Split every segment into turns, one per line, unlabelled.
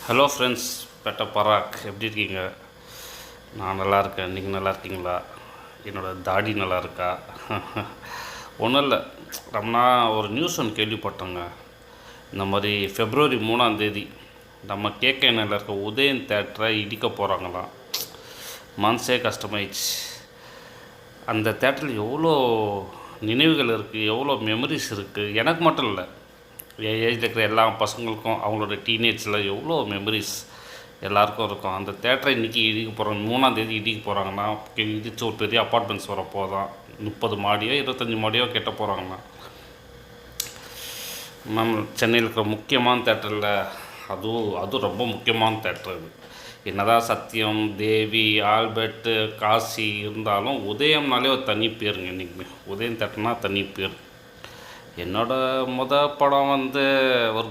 Hello friends, பெட்ட பராக் எப்படி இருக்கீங்க? நான் நல்லா இருக்கேன். நீங்கள் நல்லா இருக்கீங்களா? என்னோடய தாடி நல்லா இருக்கா? ஒன்றும் இல்லை, நான் ஒரு நியூஸ் ஒன்று கேள்விப்பட்டேங்க. இந்த மாதிரி February 3 நம்ம கேகேஎன்னில் இருக்க உதயன் தேட்டரை இடிக்க போகிறாங்களாம். மனசே கஷ்டமாயிடுச்சு. அந்த தேட்டரில் எவ்வளோ நினைவுகள் இருக்குது, எவ்வளோ மெமரிஸ் இருக்குது. எனக்கு மட்டும் இல்லை, என் ஏஜில் இருக்கிற எல்லா பசங்களுக்கும் அவங்களோட டீனேஜில் எவ்வளோ மெமரிஸ் எல்லாருக்கும் இருக்கும். அந்த தேட்டரை இன்றைக்கி இடிக்க போகிறாங்க. 3 இடிக்க போகிறாங்கன்னா இடித்து ஒரு பெரிய அப்பார்ட்மெண்ட்ஸ் வரப்போ தான் 30 மாடியோ 25 மாடியோ கெட்ட போகிறாங்கண்ணா. மேம், சென்னையில் இருக்கிற முக்கியமான தேட்டரில் அதுவும் ரொம்ப முக்கியமான தேட்டர் அது. என்னதான் சத்யம், தேவி, ஆல்பர்ட்டு, காசி இருந்தாலும் உதயம்னாலே ஒரு தனி பேருங்க. இன்றைக்குமே உதயம் தேட்டர்னா தனி பேர். என்னோடய படம் ஒரு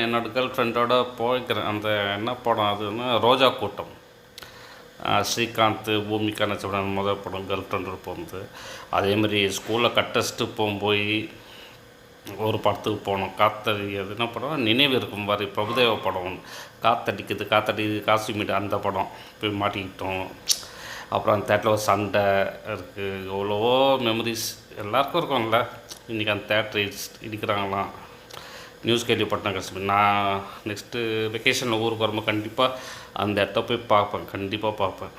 என்னோடய கேர்ள் ஃப்ரெண்டோட போய்க்கிறேன். அந்த என்ன படம் அதுன்னு, ரோஜா கூட்டம். ஸ்ரீகாந்த், பூமிகா நடிச்ச படம் கேர்ள் ஃப்ரெண்டோட போகுது. அதேமாதிரி ஸ்கூலில் கட்டஸ்ட்டு போய் ஒரு படத்துக்கு போனோம். அது என்ன படம், நினைவு இருக்கும் மாதிரி பிரபுதேவ படம். காத்தடிக்குது காசுமீடு, அந்த படம் போய் மாட்டிக்கிட்டோம். அப்புறம் அந்த தேட்டரில் ஒரு சண்டை இருக்குது. எவ்வளவோ மெமரிஸ் எல்லாருக்கும் இருக்கும்ல. இன்றைக்கி அந்த தேட்டர் இடிக்கிறாங்களாம், நியூஸ் கேள்விப்பட்டேன். கஷ்டம். நான் நெக்ஸ்ட்டு வெக்கேஷனில் ஊருக்கு வரும்போது கண்டிப்பாக அந்த இடத்த போய் கண்டிப்பாக பார்ப்பேன்.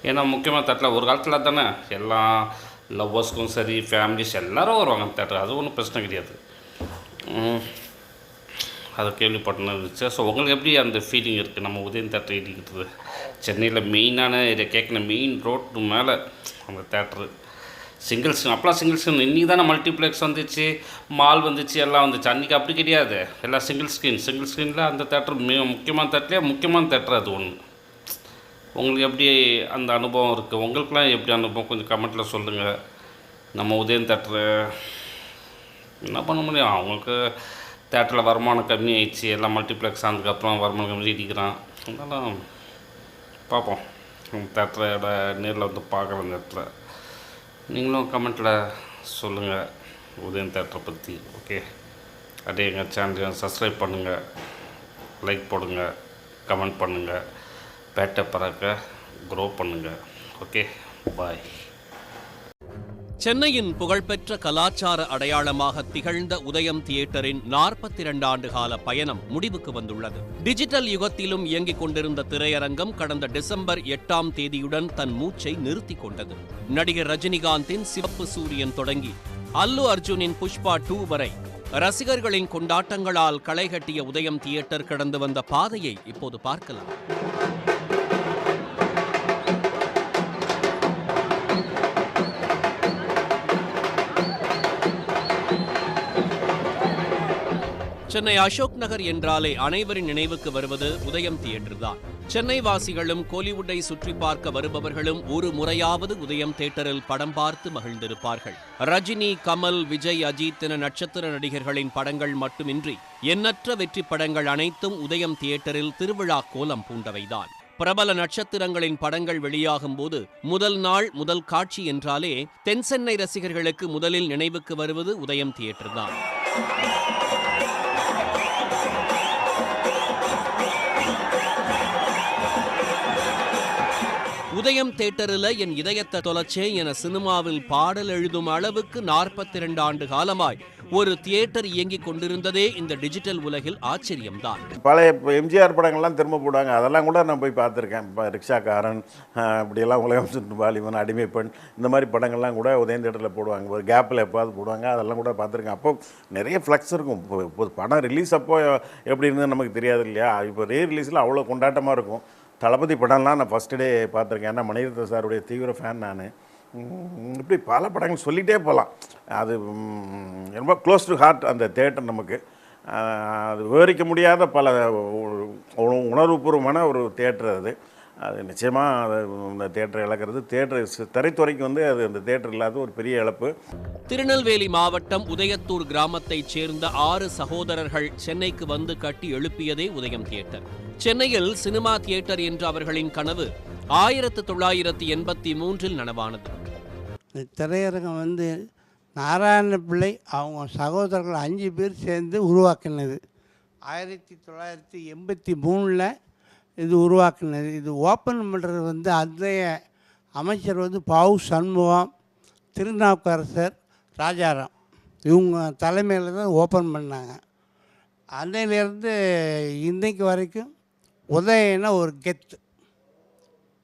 ஏன்னா முக்கியமாக தேட்டரில் ஒரு காலத்தில் தானே எல்லா லவ்வர்ஸ்க்கும் சரி, ஃபேமிலிஸ் எல்லோரும் வருவாங்க அந்த தேட்டர். அது ஒன்றும் பிரச்சனை கிடையாது. அதை கேள்விப்பட்டேன்னு இருந்துச்சு. ஸோ உங்களுக்கு எப்படி அந்த ஃபீலிங் இருக்குது நம்ம உதயம் தேட்டர் இடிக்கிறது? சென்னையில் மெயினான இதை கேட்குற மெயின் ரோட்டு மேலே அந்த தேட்ரு சிங்கிள் ஸ்க்ரீன். அப்போலாம் சிங்கிள் ஸ்க்ரீன். இன்றைக்கி தானே மல்டிப்ளெக்ஸ் வந்துச்சு, மால் வந்துச்சு, எல்லாம் வந்துச்சு. அன்றைக்கி அப்படி கிடையாது, எல்லாம் சிங்கிள் ஸ்க்ரீனில் அந்த தேட்டர் முக்கியமான தேட்டர் அது ஒன்று. உங்களுக்கு எப்படி அந்த அனுபவம் இருக்குது? உங்களுக்குலாம் எப்படி அனுபவம் கொஞ்சம் கமெண்ட்டில் சொல்லுங்கள். நம்ம உதயம் தேட்டரு என்ன பண்ண முடியும், அவங்களுக்கு தேட்டரில் வருமானம் கம்மி ஆயிடுச்சு. எல்லாம் மல்டிப்ளெக்ஸ் ஆனதுக்கப்புறம் வருமானம் கம்மி இடிக்கிறான். அதனால் பார்ப்போம், தேட்டரோட நேரில் பார்க்குற அந்த இடத்துல. நீங்களும் கமெண்ட்டில் சொல்லுங்கள் உதயம் தேட்டரை பற்றி. ஓகே, அப்படியே எங்கள் சேனலையும் சப்ஸ்கிரைப் பண்ணுங்கள், லைக் போடுங்க, கமெண்ட் பண்ணுங்கள், பேட்டை பறக்க க்ரோ பண்ணுங்கள். ஓகே, பாய்.
சென்னையின் புகழ்பெற்ற கலாச்சார அடையாளமாக திகழ்ந்த உதயம் தியேட்டரின் 42 ஆண்டு கால பயணம் முடிவுக்கு வந்துள்ளது. டிஜிட்டல் யுகத்திலும் இயங்கிக் கொண்டிருந்த திரையரங்கம் கடந்த டிசம்பர் 8 தன் மூச்சை நிறுத்திக் கொண்டது. நடிகர் ரஜினிகாந்தின் சிவப்பு சூரியன் தொடங்கி அல்லு அர்ஜுனின் புஷ்பா 2 வரை ரசிகர்களின் கொண்டாட்டங்களால் களைகட்டிய உதயம் தியேட்டர் கடந்து வந்த பாதையை இப்போது பார்க்கலாம். சென்னை அசோக் நகர் என்றாலே அனைவரின் நினைவுக்கு வருவது உதயம் தியேட்டர் தான். சென்னை வாசிகளும் கோலிவுட்டை சுற்றி பார்க்க வருபவர்களும் ஒரு முறையாவது உதயம் தியேட்டரில் படம் பார்த்து மகிழ்ந்திருப்பார்கள். ரஜினி, கமல், விஜய், அஜித் என நட்சத்திர நடிகர்களின் படங்கள் மட்டுமின்றி எண்ணற்ற வெற்றி படங்கள் அனைத்தும் உதயம் தியேட்டரில் திருவிழா கோலம் பூண்டவைதான். பிரபல நட்சத்திரங்களின் படங்கள் வெளியாகும் போது முதல் நாள் முதல் காட்சி என்றாலே தென் சென்னை ரசிகர்களுக்கு முதலில் நினைவுக்கு வருவது உதயம் தியேட்டர் தான். உதயம் தியேட்டரில் என் இதயத்தை தொலைச்சே என சினிமாவில் பாடல் எழுதும் அளவுக்கு 42 ஆண்டு காலமாய் ஒரு தியேட்டர் இயங்கிக் கொண்டிருந்ததே இந்த டிஜிட்டல் உலகில் ஆச்சரியம்தான்.
பழைய எம்ஜிஆர் படங்கள்லாம் திரும்ப போடுவாங்க, அதெல்லாம் கூட நான் போய் பார்த்துருக்கேன். இப்போ ரிக்ஷாக்காரன், இப்படியெல்லாம் உலகம் சுற்று வாலிபன், அடிமைப்பெண், இந்த மாதிரி படங்கள்லாம் கூட உதயம் தியேட்டரில் போடுவாங்க. ஒரு கேப்பில் எப்போது போடுவாங்க, அதெல்லாம் கூட பார்த்துருக்கேன். அப்போ நிறைய ஃப்ளக்ஸ் இருக்கும். இப்போ படம் ரிலீஸ் அப்போ எப்படி இருந்தது நமக்கு தெரியாது இல்லையா? இப்போ ரிலீஸில் அவ்வளோ கொண்டாட்டமாக இருக்கும். தளபதி படம்லாம் நான் ஃபஸ்ட்டு டே பார்த்துருக்கேன். ஏன்னா மணிரத்னம் சாருடைய தீவிர ஃபேன் நான். இப்படி பல படங்கள் சொல்லிகிட்டே போகலாம். அது ரொம்ப க்ளோஸ் டு ஹார்ட் அந்த தேட்டர் நமக்கு. அது விவரிக்க முடியாத பல உணர்வுபூர்வமான ஒரு தேட்டர் அது. அது நிச்சயமாக இந்த தேட்டரை இழக்கிறது, திரைத்துறைக்கு அது அந்த தேட்டர் இல்லாத ஒரு பெரிய இழப்பு.
திருநெல்வேலி மாவட்டம் உதயத்தூர் கிராமத்தைச் சேர்ந்த 6 சகோதரர்கள் சென்னைக்கு வந்து கட்டி எழுப்பியதே உதயம் தியேட்டர். சென்னையில் சினிமா தியேட்டர் என்ற அவர்களின் கனவு 1983 நனவானது.
திரையரங்கம் நாராயண பிள்ளை அவங்க சகோதரர்கள் 5 பேர் சேர்ந்து உருவாக்கினது. 1983 இது உருவாக்குனது. இது ஓப்பன் பண்ணுறது வந்து அன்றைய அமைச்சர் வந்து பாவு சண்முகம், திருநாவுக்கரசர், ராஜாராம் இவங்க தலைமையில் தான் ஓப்பன் பண்ணாங்க. அன்னையிலேருந்து இன்றைக்கு வரைக்கும் உதயனா ஒரு கெத்து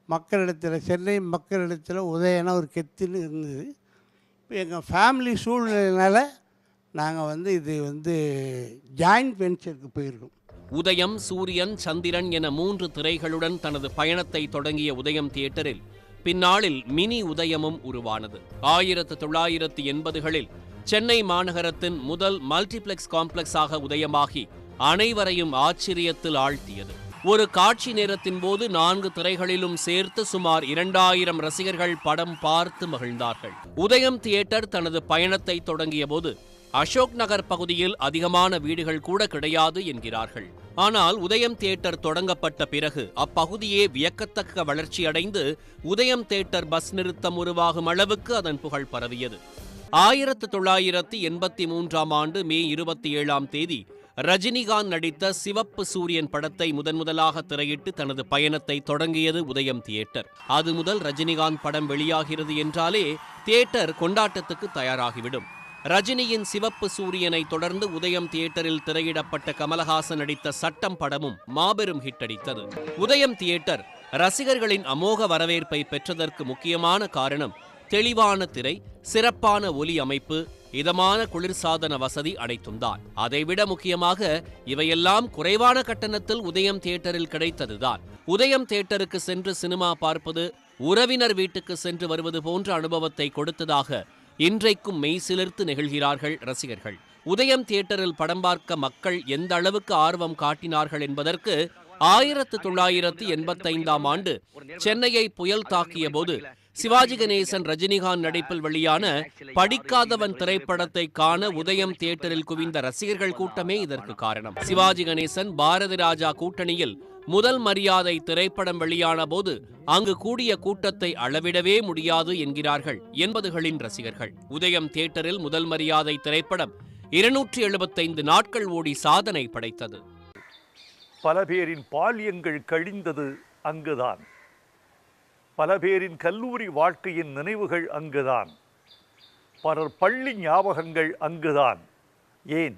மக்களிடத்தில், சென்னை மக்களிடத்தில் உதயனா ஒரு கெத்துன்னு இருந்தது. இப்போ எங்கள் ஃபேமிலி சூழ்நிலையினால நாங்கள் வந்து இது வந்து ஜாயின்ட் வெஞ்சருக்கு போயிருக்கோம்.
உதயம், சூரியன், சந்திரன் என 3 திரைகளுடன் தனது பயணத்தை தொடங்கிய உதயம் தியேட்டரில் பின்னாளில் மினி உதயமும் உருவானது. 1980களில் சென்னை மாநகரத்தின் முதல் மல்டிப்ளெக்ஸ் காம்ப்ளெக்ஸாக உதயமாகி அனைவரையும் ஆச்சரியத்தில் ஆழ்த்தியது. ஒரு காட்சி நேரத்தின் போது 4 திரைகளிலும் சேர்த்து சுமார் 2000 ரசிகர்கள் படம் பார்த்து மகிழ்ந்தார்கள். உதயம் தியேட்டர் தனது பயணத்தை தொடங்கிய போது அசோக் நகர் பகுதியில் அதிகமான வீடுகள் கூட கிடையாது என்கிறார்கள். ஆனால் உதயம் தியேட்டர் தொடங்கப்பட்ட பிறகு அப்பகுதியே வியக்கத்தக்க வளர்ச்சியடைந்து உதயம் தியேட்டர் பஸ் நிறுத்தம் உருவாகும் அளவுக்கு அதன் புகழ் பரவியது. 1983ஆம் ஆண்டு மே 27ஆம் தேதி ரஜினிகாந்த் நடித்த சிவப்பு சூரியன் படத்தை முதன்முதலாக திரையிட்டு தனது பயணத்தை தொடங்கியது உதயம் தியேட்டர். அது முதல் ரஜினிகாந்த் படம் வெளியாகிறது என்றாலே தியேட்டர் கொண்டாட்டத்துக்கு தயாராகிவிடும். ரஜினியின் சிவப்பு சூரியனை தொடர்ந்து உதயம் தியேட்டரில் திரையிடப்பட்ட கமலஹாசன் நடித்த சட்டம் படமும் மாபெரும் ஹிட் அடித்தது. உதயம் தியேட்டர் ரசிகர்களின் அமோக வரவேற்பை பெற்றதற்கு முக்கியமான காரணம் தெளிவான திரை, சிறப்பான ஒலி அமைப்பு, இதமான குளிர்சாதன வசதி அனைத்தும்தான். அதைவிட முக்கியமாக இவையெல்லாம் குறைவான கட்டணத்தில் உதயம் தியேட்டரில் கிடைத்ததுதான். உதயம் தியேட்டருக்கு சென்று சினிமா பார்ப்பது உறவினர் வீட்டுக்கு சென்று வருவது போன்ற அனுபவத்தை கொடுத்ததாக இன்றைக்கும் மெய்சிலிர்த்து நெகிழ்கிறார்கள் ரசிகர்கள். உதயம் தியேட்டரில் படம் பார்க்க மக்கள் எந்த அளவுக்கு ஆர்வம் காட்டினார்கள் என்பதற்கு 1985ஆம் ஆண்டு சென்னையை புயல் தாக்கிய போது சிவாஜி கணேசன், ரஜினிகாந்த் நடிப்பில் வெளியான படிக்காதவன் திரைப்படத்தை காண உதயம் தியேட்டரில் குவிந்த ரசிகர்கள் கூட்டமே இதற்கு காரணம். சிவாஜி கணேசன், பாரதி ராஜா கூட்டணியில் முதல் மரியாதை திரைப்படம் வெளியான போது அங்கு கூடிய கூட்டத்தை அளவிடவே முடியாது என்கிறார்கள் 80களின் ரசிகர்கள். உதயம் தியேட்டரில் முதல் மரியாதை திரைப்படம் 275 நாட்கள் ஓடி சாதனை படைத்தது.
பல பேரின் பால்யங்கள் கழிந்தது அங்குதான். பல பேரின் கல்லூரி வாழ்க்கையின் நினைவுகள் அங்குதான். பலர் பள்ளி ஞாபகங்கள் அங்குதான். ஏன்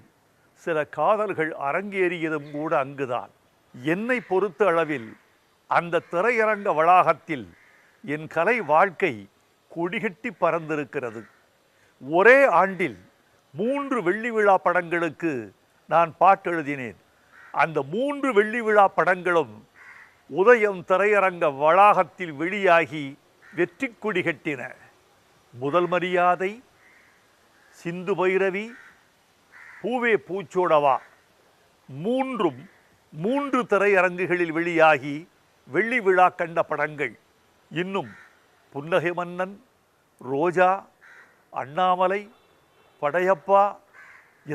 சில காதல்கள் அரங்கேறியதும் கூட அங்குதான். என்னை பொறுத்த அளவில் அந்த திரையரங்க வளாகத்தில் என் கலை வாழ்க்கை கொடிகட்டி பறந்திருக்கிறது. ஒரே ஆண்டில் 3 வெள்ளி விழா படங்களுக்கு நான் பாட்டெழுதினேன். அந்த 3 வெள்ளி விழா படங்களும் உதயம் திரையரங்க வளாகத்தில் வெளியாகி வெற்றி கொடி கட்டின. முதல் மரியாதை, சிந்து பைரவி, பூவே பூச்சோடவா மூன்றும் 3 திரையரங்குகளில் வெளியாகி வெள்ளி விழா கண்ட படங்கள். இன்னும் புன்னகை மன்னன், ரோஜா, அண்ணாமலை, படையப்பா,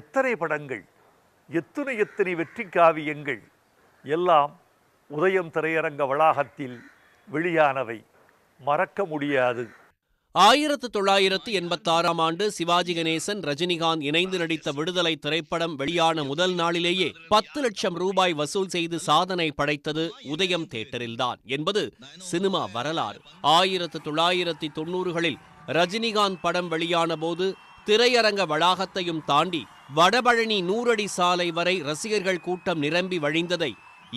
எத்தனை படங்கள், எத்தனை வெற்றி காவியங்கள் எல்லாம் உதயம் திரையரங்க வளாகத்தில் வெளியானவை. மறக்க முடியாது.
1986ஆம் ஆண்டு சிவாஜி கணேசன், ரஜினிகாந்த் இணைந்து நடித்த விடுதலை திரைப்படம் வெளியான முதல் நாளிலேயே 10 லட்சம் ரூபாய் வசூல் செய்து சாதனை படைத்தது உதயம் தியேட்டரில்தான் என்பது சினிமா வரலாறு. 1990களில் ரஜினிகாந்த் படம் வெளியான போது திரையரங்க வளாகத்தையும் தாண்டி வடபழனி 100 அடி சாலை வரை ரசிகர்கள் கூட்டம் நிரம்பி வழிந்ததை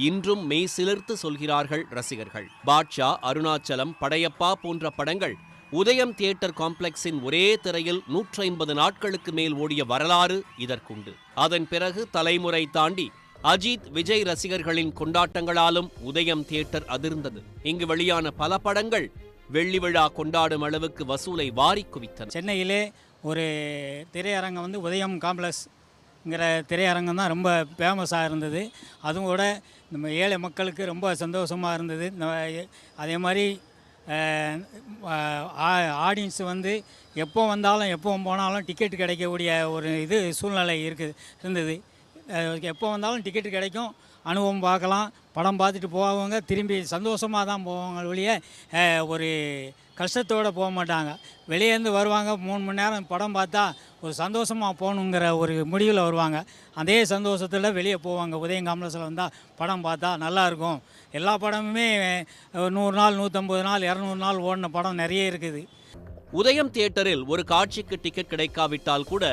இன்றும் மெய்சிலிர்த்து சொல்கிறார்கள் ரசிகர்கள். பாட்ஷா, அருணாச்சலம், படையப்பா போன்ற படங்கள் உதயம் தியேட்டர் காம்ப்ளெக்ஸின் ஒரே திரையில் 150 நாட்களுக்கு மேல் ஓடிய வரலாறு இதற்குண்டு. அதன் பிறகு தலைமுறை தாண்டி அஜித், விஜய் ரசிகர்களின் கொண்டாட்டங்களாலும் உதயம் தியேட்டர் அதிர்ந்தது. இங்கு வெளியான பல படங்கள் வெள்ளி விழா கொண்டாடும் அளவுக்கு வசூலை வாரி குவித்தன.
சென்னையிலே ஒரு திரையரங்கம் வந்து உதயம் காம்ப்ளெக்ஸ்ங்கிற திரையரங்கம் தான் ரொம்ப ஃபேமஸாக இருந்தது. அதுவும் கூட நம்ம ஏழை மக்களுக்கு ரொம்ப சந்தோஷமாக இருந்தது. அதே மாதிரி ஆடியன்ஸ் வந்து எப்போ வந்தாலும் எப்போ போனாலும் டிக்கெட் கிடைக்கக்கூடிய ஒரு சூழ்நிலை இருந்தது. எப்போ வந்தாலும் டிக்கெட் கிடைக்கும். அனுபவம் பார்க்கலாம். படம் பார்த்துட்டு போவாங்க, திரும்பி சந்தோஷமாக தான் போவாங்க ஒழிய ஒரு கஷ்டத்தோடு போக மாட்டாங்க. வெளியேருந்து வருவாங்க, 3 மணி நேரம் படம் பார்த்தா ஒரு சந்தோஷமாக போகணுங்கிற ஒரு முடிவில் வருவாங்க. அதே சந்தோஷத்தில் வெளியே போவாங்க. உதயம் காம்ப்ளெக்ஸில் வந்தால் படம் பார்த்தா நல்லாயிருக்கும். எல்லா படமுமே 100 நாள், 150 நாள், 200 நாள் ஓடின படம் நிறைய இருக்குது.
உதயம் தியேட்டரில் ஒரு காட்சிக்கு டிக்கெட் கிடைக்காவிட்டால் கூட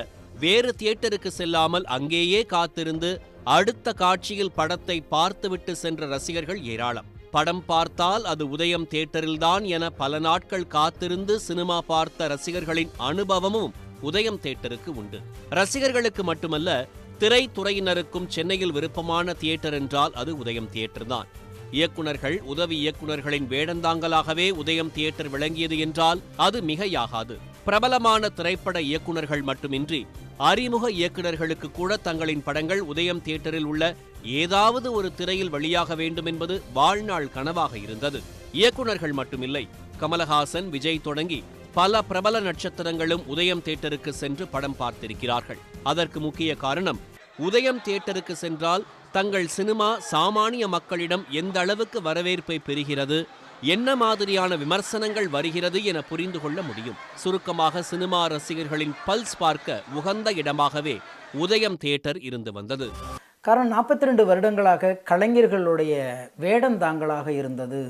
வேறு தியேட்டருக்கு செல்லாமல் அங்கேயே காத்திருந்து அடுத்த காட்சியில் படத்தை பார்த்துவிட்டு சென்ற ரசிகர்கள் ஏராளம். படம் பார்த்தால் அது உதயம் தியேட்டரில்தான் என பல நாட்கள் காத்திருந்து சினிமா பார்த்த ரசிகர்களின் அனுபவமும் உதயம் தியேட்டருக்கு உண்டு. ரசிகர்களுக்கு மட்டுமல்ல, திரைத்துறையினருக்கும் சென்னையில் விருப்பமான தியேட்டர் என்றால் அது உதயம் தியேட்டர் தான். இயக்குனர்கள், உதவி இயக்குனர்களின் வேடந்தாங்கலாகவே உதயம் தியேட்டர் விளங்கியது என்றால் அது மிகையாகாது. பிரபலமான திரைப்பட இயக்குனர்கள் மட்டுமின்றி அறிமுக இயக்குனர்களுக்கு கூட தங்களின் படங்கள் உதயம் தியேட்டரில் உள்ள ஏதாவது ஒரு திரையில் வெளியாக வேண்டும் என்பது வாழ்நாள் கனவாக இருந்தது. இயக்குனர்கள் மட்டுமில்லை, கமலஹாசன், விஜய் தொடங்கி பல பிரபல நட்சத்திரங்களும் உதயம் தியேட்டருக்கு சென்று படம் பார்த்திருக்கிறார்கள். அதற்கு முக்கிய காரணம், உதயம் தியேட்டருக்கு சென்றால் தங்கள் சினிமா சாமானிய மக்களிடம் எந்த அளவுக்கு வரவேற்பை பெறுகிறது, என்ன மாதிரியான விமர்சனங்கள் வருகிறது என புரிந்து கொள்ள முடியும். சுருக்கமாக, சினிமா ரசிகர்களின் பல்ஸ் பார்க்க உகந்த இடமாகவே உதயம் தியேட்டர் இருந்து வந்தது.
காரணம் 42 வருடங்களாக கலைஞர்களுடைய வேடந்தாங்களாக இருந்தது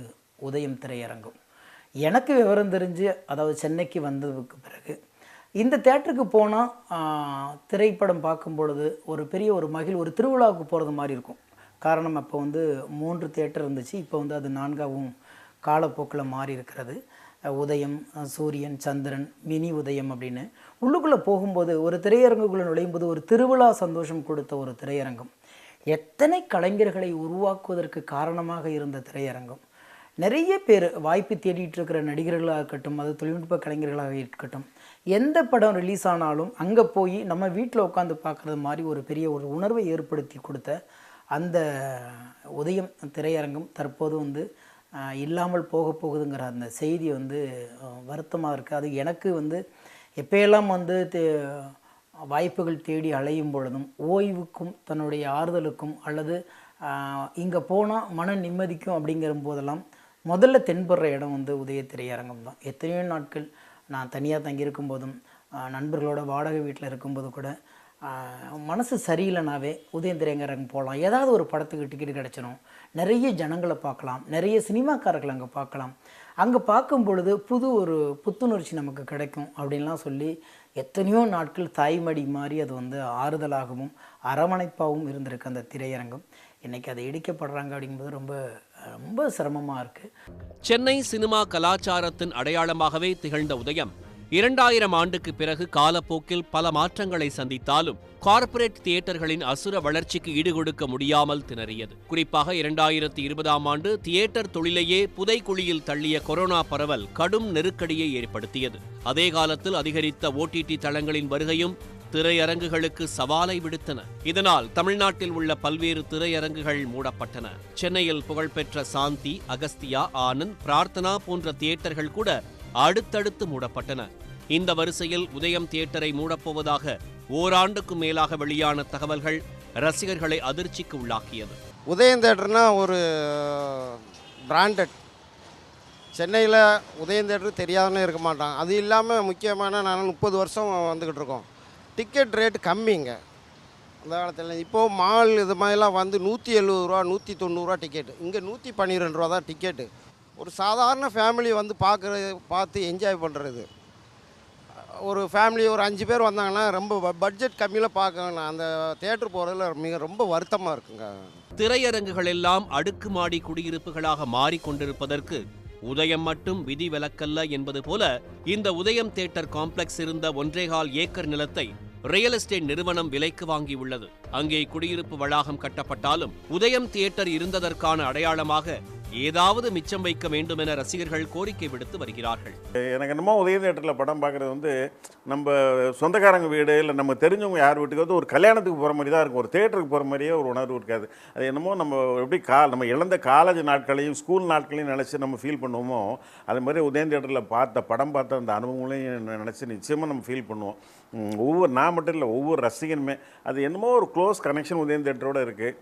உதயம் திரையரங்கம். எனக்கு விவரம் தெரிஞ்சு, அதாவது சென்னைக்கு வந்ததுக்கு பிறகு இந்த தேட்டருக்கு போனால் திரைப்படம் பார்க்கும் பொழுது ஒரு பெரிய ஒரு திருவிழாவுக்கு போகிறது மாதிரி இருக்கும். காரணம், அப்போ 3 தியேட்டர் இருந்துச்சு. இப்போ அது 4ஆகவும் காலப்போக்கில் மாறி இருக்கிறது. உதயம், சூரியன், சந்திரன், மினி உதயம் அப்படின்னு உள்ளுக்குள்ளே போகும்போது, ஒரு திரையரங்குக்குள்ளே நுழையும்போது ஒரு திருவிழா சந்தோஷம் கொடுத்த ஒரு திரையரங்கம். எத்தனை கலைஞர்களை உருவாக்குவதற்கு காரணமாக இருந்த திரையரங்கம். நிறைய பேர் வாய்ப்பு தேடிட்டு இருக்கிற நடிகர்களாக இருக்கட்டும், அது தொழில்நுட்ப கலைஞர்களாக இருக்கட்டும், எந்த படம் ரிலீஸ் ஆனாலும் அங்கே போய் நம்ம வீட்டில் உட்காந்து பார்க்குறது மாதிரி ஒரு பெரிய உணர்வை ஏற்படுத்தி கொடுத்த அந்த உதயம் திரையரங்கம் தற்போது இல்லாமல் போகுதுங்கிற அந்த செய்தி வருத்தமாக இருக்குது. அது எனக்கு எப்போயெல்லாம் வாய்ப்புகள் தேடி அலையும் பொழுதும், ஓய்வுக்கும் தன்னுடைய ஆறுதலுக்கும் அல்லது இங்கே போனால் மன நிம்மதிக்கும் அப்படிங்கிற போதெல்லாம் முதல்ல தென்படுற இடம் உதய திரையரங்கம் தான். எத்தனையோ நாட்கள் நான் தனியாக தங்கியிருக்கும் போதும், நண்பர்களோட வாடகை வீட்டில் இருக்கும்போது கூட மனசு சரியில்லைனாவே உதயம் திரையரங்கம் போகலாம். ஏதாவது ஒரு படத்துக்கு டிக்கெட் கிடச்சிடும், நிறைய ஜனங்களை பார்க்கலாம், நிறைய சினிமாக்காரர்கள் அங்கே பார்க்கலாம். அங்கே பார்க்கும் பொழுது ஒரு புத்துணர்ச்சி நமக்கு கிடைக்கும் அப்படின்லாம் சொல்லி எத்தனையோ நாட்கள் தாய்மடி மாதிரி அது ஆறுதலாகவும் அரவணைப்பாகவும் இருந்திருக்கு அந்த திரையரங்கம். இன்றைக்கி அதை இடிக்கப்படுறாங்க அப்படிங்கும்போது ரொம்ப ரொம்ப சிரமமாக இருக்குது.
சென்னை சினிமா கலாச்சாரத்தின் அடையாளமாகவே திகழ்ந்த உதயம் 2000 ஆண்டுக்கு பிறகு காலப்போக்கில் பல மாற்றங்களை சந்தித்தாலும் கார்ப்பரேட் தியேட்டர்களின் அசுர வளர்ச்சிக்கு ஈடுகொடுக்க முடியாமல் திணறியது. குறிப்பாக 2020ஆம் ஆண்டு தியேட்டர் தொழிலையே புதைக்குழியில் தள்ளிய கொரோனா பரவல் கடும் நெருக்கடியை ஏற்படுத்தியது. அதே காலத்தில் அதிகரித்த OTT தளங்களின் வருகையும் திரையரங்குகளுக்கு சவாலை விடுத்தன. இதனால் தமிழ்நாட்டில் உள்ள பல்வேறு திரையரங்குகள் மூடப்பட்டன. சென்னையில் புகழ்பெற்ற சாந்தி, அகஸ்தியா, ஆனந்த், பிரார்த்தனா போன்ற தியேட்டர்கள் கூட அடுத்தடுத்து மூடப்பட்டன. இந்த வரிசையில் உதயம் தியேட்டரை மூடப்போவதாக ஓராண்டுக்கும் மேலாக வெளியான தகவல்கள் ரசிகர்களை அதிர்ச்சிக்கு உள்ளாக்கியது.
உதயம் தியேட்டர்னா ஒரு பிராண்டட். சென்னையில் உதயம் தியேட்டர் தெரியாதுன்னு இருக்க மாட்டாங்க. அது இல்லாமல் முக்கியமான நாங்கள் 30 வருஷம் வந்துக்கிட்டு இருக்கோம். டிக்கெட் ரேட் கம்மிங்க அந்த காலத்தில். இப்போது மால் இது மாதிரிலாம் 170 ரூபா, 190 டிக்கெட்டு. இங்கே 112 ரூபா தான் டிக்கெட்டு. ஒரு சாதாரண ஃபேமிலி பார்த்து என்ஜாய் பண்ணுறது. ஒரு ஃபேமிலி ஒரு 5 பேர் வந்தாங்கன்னா ரொம்ப பட்ஜெட் கம்மியில் பார்க்கணும். அந்த தியேட்டர் போகிறதுல ரொம்ப வருத்தமாக இருக்குங்க.
திரையரங்குகள் எல்லாம் அடுக்குமாடி குடியிருப்புகளாக மாறிக்கொண்டிருப்பதற்கு உதயம் மட்டும் விதி விலக்கல்ல என்பது போல இந்த உதயம் தியேட்டர் காம்ப்ளெக்ஸ் இருந்த 1.25 ஏக்கர் நிலத்தை ரியல் எஸ்டேட் நிறுவனம் விலைக்கு வாங்கியுள்ளது. அங்கே குடியிருப்பு வளாகம் கட்டப்பட்டாலும் உதயம் தியேட்டர் இருந்ததற்கான அடையாளமாக ஏதாவது மிச்சம் வைக்க வேண்டும் என ரசிகர்கள் கோரிக்கை விடுத்து வருகிறார்கள்.
எனக்கு என்னமோ உதயம் தியேட்டரில் படம் பார்க்குறது நம்ம சொந்தக்காரங்க வீடு இல்லை நம்ம தெரிஞ்சவங்க யார் வீட்டுக்கு ஒரு கல்யாணத்துக்கு போகிற மாதிரி தான் இருக்கும். ஒரு தியேட்டருக்கு போகிற மாதிரியே ஒரு உணர்வு இருக்காது. அது என்னமோ நம்ம எப்படி நம்ம இழந்த காலேஜ் நாட்களையும் ஸ்கூல் நாட்களையும் நினச்சி நம்ம ஃபீல் பண்ணுவோமோ, அது மாதிரி உதயம் தியேட்டரில் பார்த்த அந்த அனுபவங்களையும் நினச்சி நிச்சயமாக நம்ம ஃபீல் பண்ணுவோம். நான் மட்டும் இல்லை, ஒவ்வொரு ரசிகனுமே அது என்னமோ ஒரு க்ளோஸ் கனெக்ஷன் உதயம் தியேட்டரோடு இருக்குது.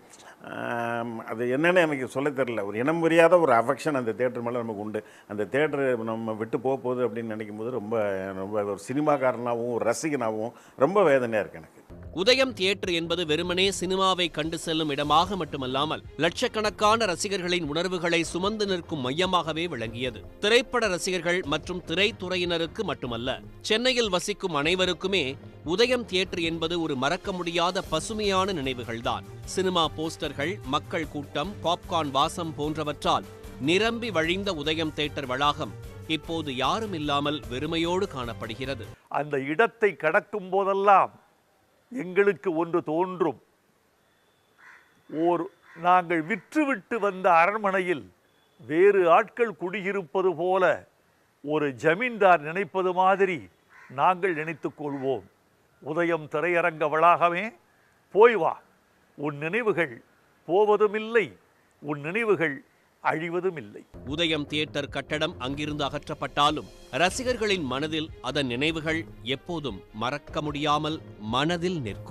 அது என்னென்னு எனக்கு சொல்ல தெரியல. ஒரு இனம் புரியாத ஒரு அஃபெக்ஷன் அந்த தேட்டர் மேலே நமக்கு உண்டு. அந்த தேட்டரு நம்ம விட்டு போகுது அப்படின்னு நினைக்கும் போது ரொம்ப ரொம்ப ஒரு சினிமாக்காரனாகவும் ஒரு ரசிகனாகவும் ரொம்ப வேதனையாக இருக்குது எனக்கு.
உதயம் தியேட்டர் என்பது வெறுமனே சினிமாவை கண்டு செல்லும் இடமாக மட்டுமல்லாமல் லட்சக்கணக்கான ரசிகர்களின் உணர்வுகளை சுமந்து நிற்கும் மையமாகவே விளங்கியது. திரைப்பட ரசிகர்கள் மற்றும் திரைத்துறையினருக்கு மட்டுமல்ல, சென்னையில் வசிக்கும் அனைவருக்குமே உதயம் தியேட்டர் என்பது ஒரு மறக்க முடியாத பசுமையான நினைவுகள்தான். சினிமா போஸ்டர்கள், மக்கள் கூட்டம், பாப்கார்ன் வாசம் போன்றவற்றால் நிரம்பி வழிந்த உதயம் தியேட்டர் வளாகம் இப்போது யாரும் இல்லாமல் வெறுமையோடு காணப்படுகிறது.
அந்த இடத்தை கடக்கும் போதெல்லாம் எங்களுக்கு ஒன்று தோன்றும். நாங்கள் விற்றுவிட்டு வந்த அரண்மனையில் வேறு ஆட்கள் குடியிருப்பது போல ஒரு ஜமீன்தார் நினைப்பது மாதிரி நாங்கள் நினைத்துக் கொள்வோம். உதயம் திரையரங்க வளாகமே, போய் வா, உன் நினைவுகள் போவதுமில்லை, உன் நினைவுகள் அழிவதும் இல்லை.
உதயம் தியேட்டர் கட்டடம் அங்கிருந்து அகற்றப்பட்டாலும் ரசிகர்களின் மனதில் அதன் நினைவுகள் எப்போதும் மறக்க முடியாமல் மனதில் நிற்கும்.